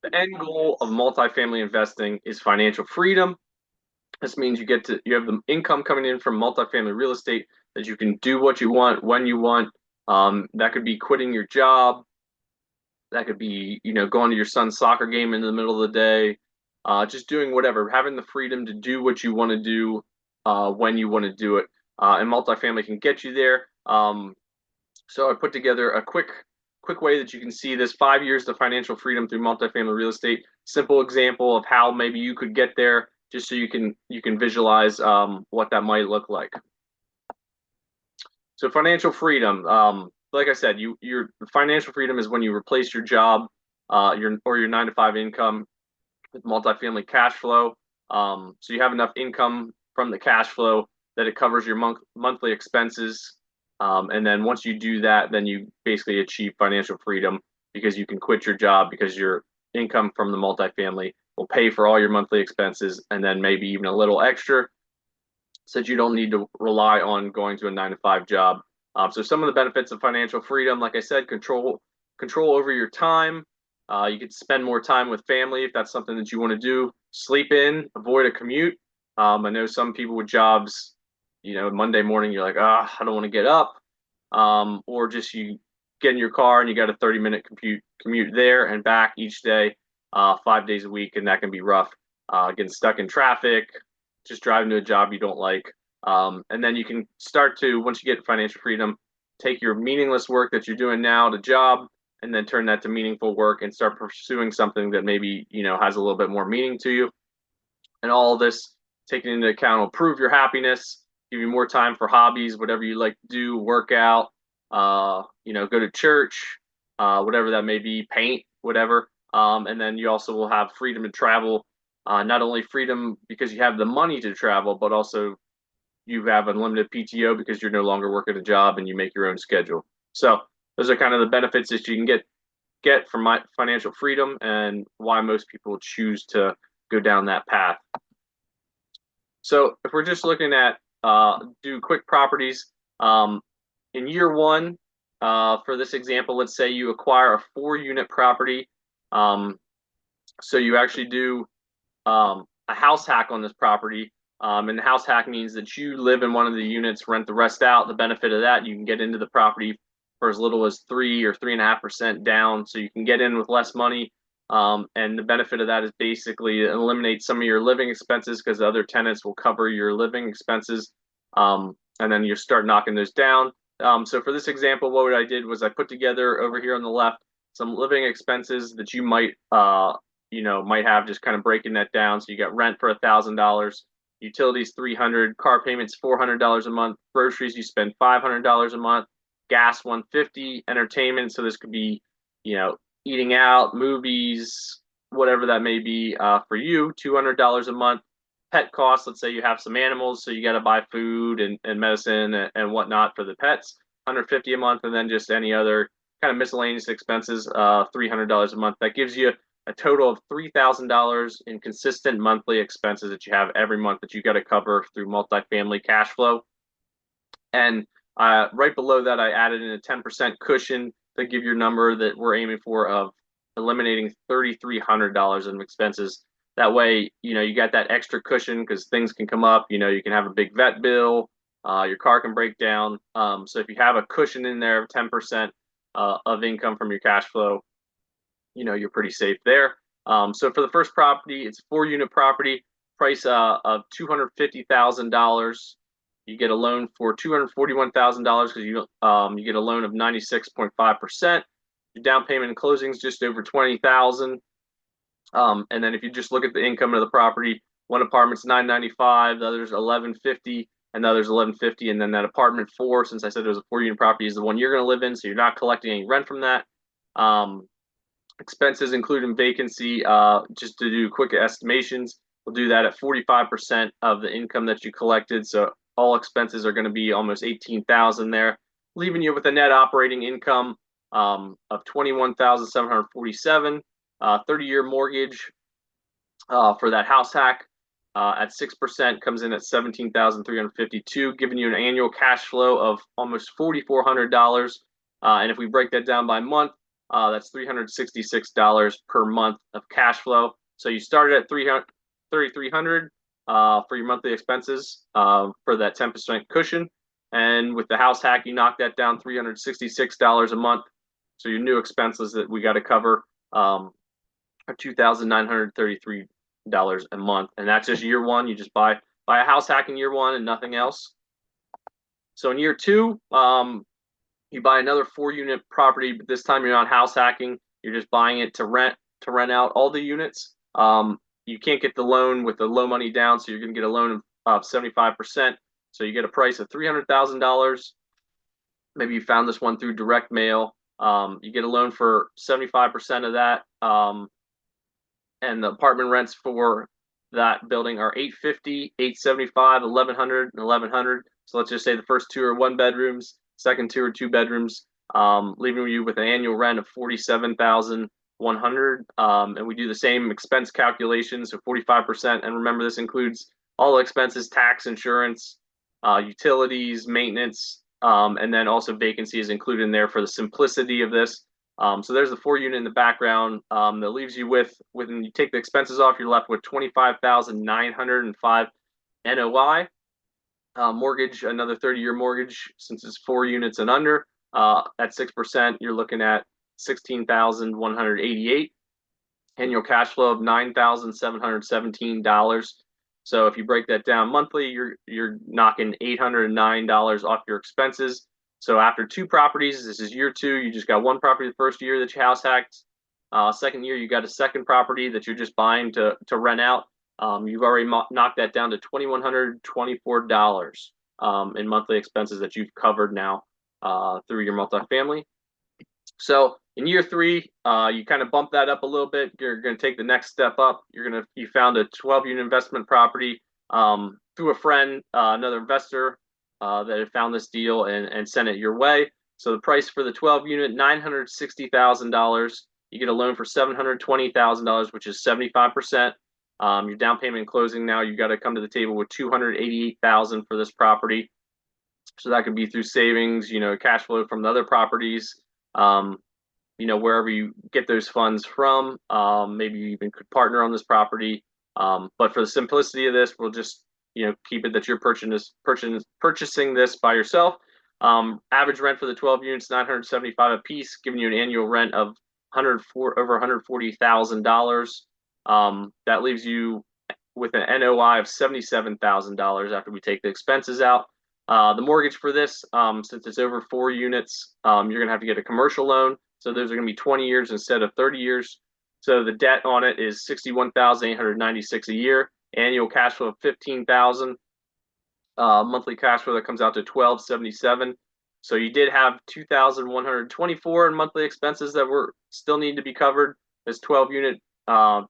The end goal of multifamily investing is financial freedom. This means you have the income coming in from multifamily real estate that you can do what you want when you want. That could be quitting your job. That could be, going to your son's soccer game in the middle of the day. Just doing whatever, having the freedom to do what you want to do when you want to do it. And multifamily can get you there. So I put together a quick way that you can see this 5 years to financial freedom through multifamily real estate. Simple example of how maybe you could get there, just so you can visualize what that might look like. So financial freedom, like I said, your financial freedom is when you replace your job, your 9 to 5 income with multifamily cash flow. So you have enough income from the cash flow that it covers your monthly expenses. And then once you do that, then you basically achieve financial freedom because you can quit your job because your income from the multifamily will pay for all your monthly expenses and then maybe even a little extra so that you don't need to rely on going to a 9 to 5 job. So some of the benefits of financial freedom, like I said, control over your time. You could spend more time with family if that's something that you want to do. Sleep in, avoid a commute. I know some people with jobs, Monday morning you're like, I don't want to get up, or just you get in your car and you got a 30-minute commute there and back each day, 5 days a week, and that can be rough. Getting stuck in traffic, just driving to a job you don't like. And then you can start to, once you get financial freedom, take your meaningless work that you're doing now to job and then turn that to meaningful work and start pursuing something that maybe, has a little bit more meaning to you. And all of this taken into account will improve your happiness, give you more time for hobbies, whatever you like to do, work out, go to church, whatever that may be, paint, whatever. And then you also will have freedom to travel, not only freedom because you have the money to travel, but also you have unlimited PTO because you're no longer working a job and you make your own schedule. So those are kind of the benefits that you can get from my financial freedom and why most people choose to go down that path. So if we're just looking at do quick properties, in year one, for this example, let's say you acquire a 4 unit property. So you actually do a house hack on this property. And the house hack means that you live in one of the units, rent the rest out. The benefit of that, you can get into the property for as little as 3 or 3.5% down. So you can get in with less money. And the benefit of that is basically eliminate some of your living expenses because the other tenants will cover your living expenses. And then you start knocking those down. So for this example, what I did was I put together over here on the left some living expenses that you might have, just kind of breaking that down. So you got rent for $1,000, utilities 300, car payments $400 a month, groceries you spend $500 a month, gas 150, entertainment. So this could be, eating out, movies, whatever that may be for you, $200 a month. Pet costs, let's say you have some animals, so you got to buy food and medicine and whatnot for the pets, 150 a month, and then just any other kind of miscellaneous expenses, $300 a month. That gives you a total of $3,000 in consistent monthly expenses that you have every month that you got to cover through multifamily cash flow. And right below that, I added in a 10% cushion to give your number that we're aiming for of eliminating $3,300 in expenses. That way, you got that extra cushion because things can come up. You can have a big vet bill, your car can break down. So if you have a cushion in there of 10% of income from your cash flow, you're pretty safe there. So for the first property, it's a 4 unit property, price of $250,000. You get a loan for $241,000 because you get a loan of 96.5%. Your down payment and closings just over $20,000. And then if you just look at the income of the property, one apartment's $995, the other's $1,150, and the other's $1,150, and then that apartment 4, since I said it was a 4 unit property, is the one you're going to live in, so you're not collecting any rent from that. Expenses including vacancy, just to do quick estimations, we'll do that at 45% of the income that you collected. So all expenses are going to be almost 18,000 there, leaving you with a net operating income of 21,747. 30-year mortgage for that house hack at 6% comes in at 17,352, giving you an annual cash flow of almost $4,400. And if we break that down by month, That's $366 per month of cash flow. So you started at $3,300 for your monthly expenses for that 10% cushion. And with the house hack, you knock that down $366 a month. So your new expenses that we got to cover are $2,933 a month, and that's just year one. You just buy a house hack in year one and nothing else. So in year two, you buy another 4-unit property, but this time you're not house hacking. You're just buying it to rent out all the units. You can't get the loan with the low money down, so you're going to get a loan of 75%. So you get a price of $300,000. Maybe you found this one through direct mail. You get a loan for 75% of that. And the apartment rents for that building are $850, $875, $1,100, and $1,100. So let's just say the first two are 1 bedrooms, second two are 2 bedrooms, leaving you with an annual rent of $47,100. And we do the same expense calculations, so 45%. And remember, this includes all expenses: tax, insurance, utilities, maintenance, and then also vacancy is included in there for the simplicity of this. So there's the 4-unit in the background that leaves you with, when you take the expenses off, you're left with 25,905 NOI. Mortgage, another 30-year mortgage, since it's 4 units and under, at 6%, you're looking at 16,188. Annual cash flow of $9,717. So if you break that down monthly, you're knocking $809 off your expenses. So after 2 properties, this is year 2. You just got 1 property the first year that you house hacked. Second year, you got a second property that you're just buying to rent out. You've already knocked that down to $2,124 in monthly expenses that you've covered now through your multifamily. So in year 3, you kind of bump that up a little bit. You're going to take the next step up. You found a 12-unit investment property through a friend, another investor that had found this deal and sent it your way. So the price for the 12-unit, $960,000. You get a loan for $720,000, which is 75%. Your down payment and closing now, you got to come to the table with $288,000 for this property. So that could be through savings, cash flow from the other properties, wherever you get those funds from. Maybe you even could partner on this property. But for the simplicity of this, we'll just keep it that you're purchasing this by yourself. Average rent for the 12 units, $975 a piece, giving you an annual rent of over $140,000. That leaves you with an NOI of $77,000 after we take the expenses out. The mortgage for this, since it's over 4 units, you're going to have to get a commercial loan. So those are going to be 20 years instead of 30 years. So the debt on it is $61,896 a year. Annual cash flow of $15,000. Monthly cash flow that comes out to $1,277. So you did have $2,124 in monthly expenses that were still need to be covered. This 12-unit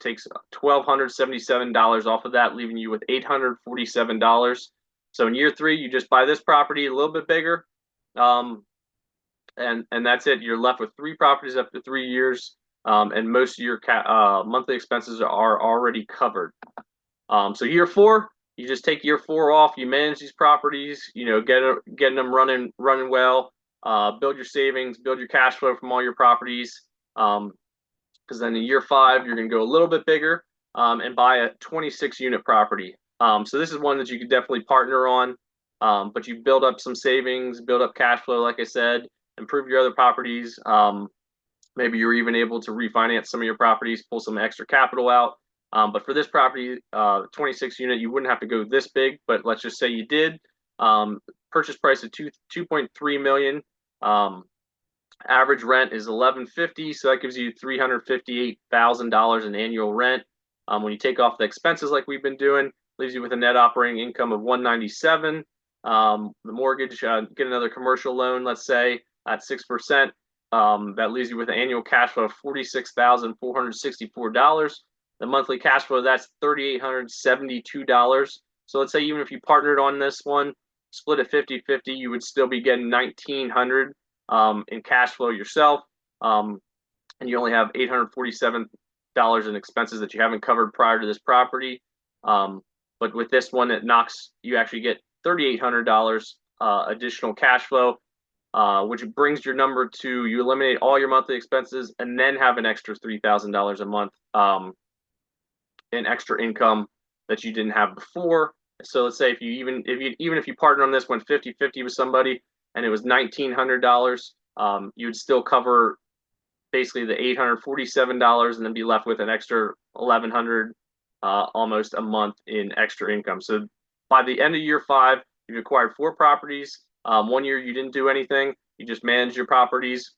takes $1,277 off of that, leaving you with $847. So in year 3, you just buy this property a little bit bigger, and that's it. You're left with 3 properties after 3 years, and most of your monthly expenses are already covered. So year 4, you just take year 4 off. You manage these properties, getting them running well. Build your savings, build your cash flow from all your properties. Because then in year 5, you're going to go a little bit bigger and buy a 26-unit property. So this is one that you could definitely partner on, but you build up some savings, build up cash flow, like I said, improve your other properties. Maybe you're even able to refinance some of your properties, pull some extra capital out. But for this property, 26-unit, you wouldn't have to go this big, but let's just say you did. Purchase price of $2.3 million. Average rent is $1,150, so that gives you $358,000 in annual rent. When you take off the expenses like we've been doing, leaves you with a net operating income of $197. The mortgage, get another commercial loan, let's say at 6%. That leaves you with an annual cash flow of $46,464. The monthly cash flow, that's $3,872. So let's say even if you partnered on this one, split it 50-50, you would still be getting $1,900 in cash flow yourself. And you only have $847 in expenses that you haven't covered prior to this property. But with this one, you actually get $3,800 additional cash flow. which brings your number to you eliminate all your monthly expenses and then have an extra $3,000 a month in extra income that you didn't have before. So let's say if you partner on this, went 50-50 with somebody, and it was $1,900, you would still cover basically the $847 and then be left with an extra $1,100 almost a month in extra income. So by the end of year 5, you've acquired 4 properties. 1 year you didn't do anything, you just managed your properties,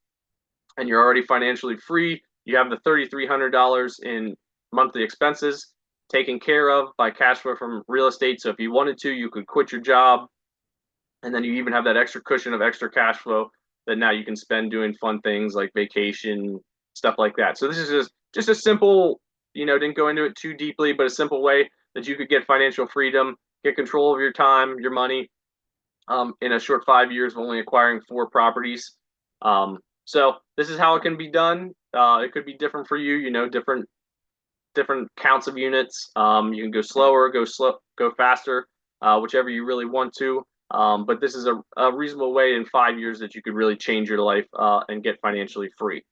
and you're already financially free. You have the $3,300 in monthly expenses taken care of by cash flow from real estate. So if you wanted to, you could quit your job, and then you even have that extra cushion of extra cash flow that now you can spend doing fun things like vacation, stuff like that. So this is just a simple, didn't go into it too deeply, but a simple way that you could get financial freedom, get control of your time, your money, in a short 5 years of only acquiring 4 properties. So this is how it can be done. It could be different for you, different counts of units. You can go slower, go faster, whichever you really want to. But this is a reasonable way in 5 years that you could really change your life and get financially free.